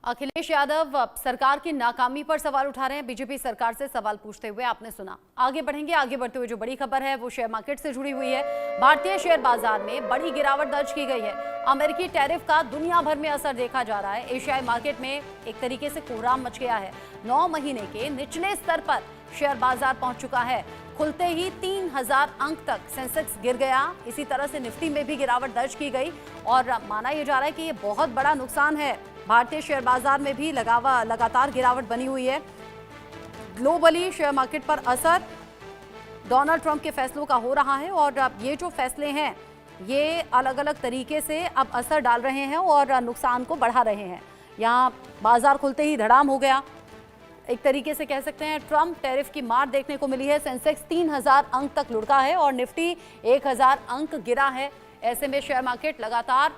अखिलेश यादव सरकार की नाकामी पर सवाल उठा रहे हैं। बीजेपी सरकार से सवाल पूछते हुए आपने सुना। आगे बढ़ेंगे। आगे बढ़ते हुए जो बड़ी खबर है वो शेयर मार्केट से जुड़ी हुई है। भारतीय शेयर बाजार में बड़ी गिरावट दर्ज की गई है। अमेरिकी टैरिफ का दुनिया भर में असर देखा जा रहा है। एशियाई मार्केट में एक तरीके से कोहराम मच गया है। 9 महीने के निचले स्तर पर शेयर बाजार पहुंच चुका है। खुलते ही 3000 अंक तक सेंसेक्स गिर गया। इसी तरह से निफ्टी में भी गिरावट दर्ज की गई और माना यह जा रहा है कि ये बहुत बड़ा नुकसान है। भारतीय शेयर बाजार में भी लगातार गिरावट बनी हुई है। ग्लोबली शेयर मार्केट पर असर डोनाल्ड ट्रंप के फैसलों का हो रहा है और ये जो फैसले हैं ये अलग अलग तरीके से अब असर डाल रहे हैं और नुकसान को बढ़ा रहे हैं। यहाँ बाजार खुलते ही धड़ाम हो गया। एक तरीके से कह सकते हैं ट्रंप टैरिफ की मार देखने को मिली है। सेंसेक्स 3000 अंक तक लुढ़का है और निफ्टी 1000 अंक गिरा है। ऐसे में शेयर मार्केट लगातार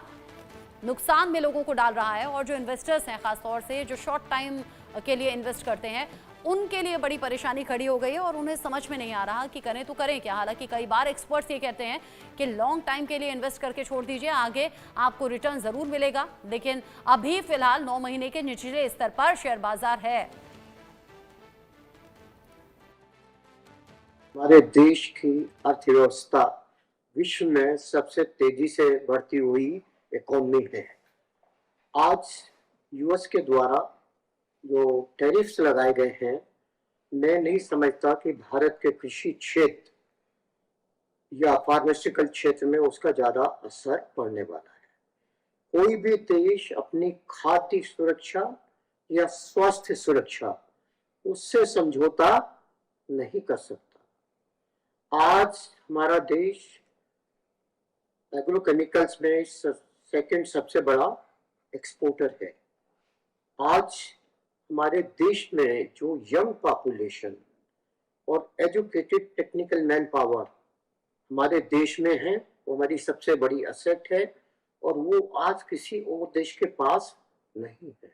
नुकसान में लोगों को डाल रहा है और जो इन्वेस्टर्स हैं, खासतौर से जो शॉर्ट टाइम के लिए इन्वेस्ट करते हैं, उनके लिए बड़ी परेशानी खड़ी हो गई है और उन्हें समझ में नहीं आ रहा कि करें तो करें क्या। हालांकि कई बार एक्सपर्ट्स ये कहते हैं कि लॉन्ग टाइम के लिए इन्वेस्ट करके छोड़ दीजिए, आगे आपको रिटर्न जरूर मिलेगा। लेकिन अभी फिलहाल 9 महीने के निचले स्तर पर शेयर बाजार है। हमारे देश की अर्थव्यवस्था विश्व में सबसे तेजी से बढ़ती हुई इकोनॉमी है। आज यूएस के द्वारा जो टैरिफ्स लगाए गए हैं, मैं नहीं समझता कि भारत के कृषि क्षेत्र या फार्मास्यूटिकल क्षेत्र में उसका ज्यादा असर पड़ने वाला है। कोई भी देश अपनी खाद्य सुरक्षा या स्वास्थ्य सुरक्षा उससे समझौता नहीं कर सकता। आज हमारा देश एग्रोकेमिकल्स में सेकंड सबसे बड़ा एक्सपोर्टर है। आज हमारे देश में जो यंग पॉपुलेशन और एजुकेटेड टेक्निकल मैन पावर हमारे देश में है, वो हमारी सबसे बड़ी एसेट है और वो आज किसी और देश के पास नहीं है।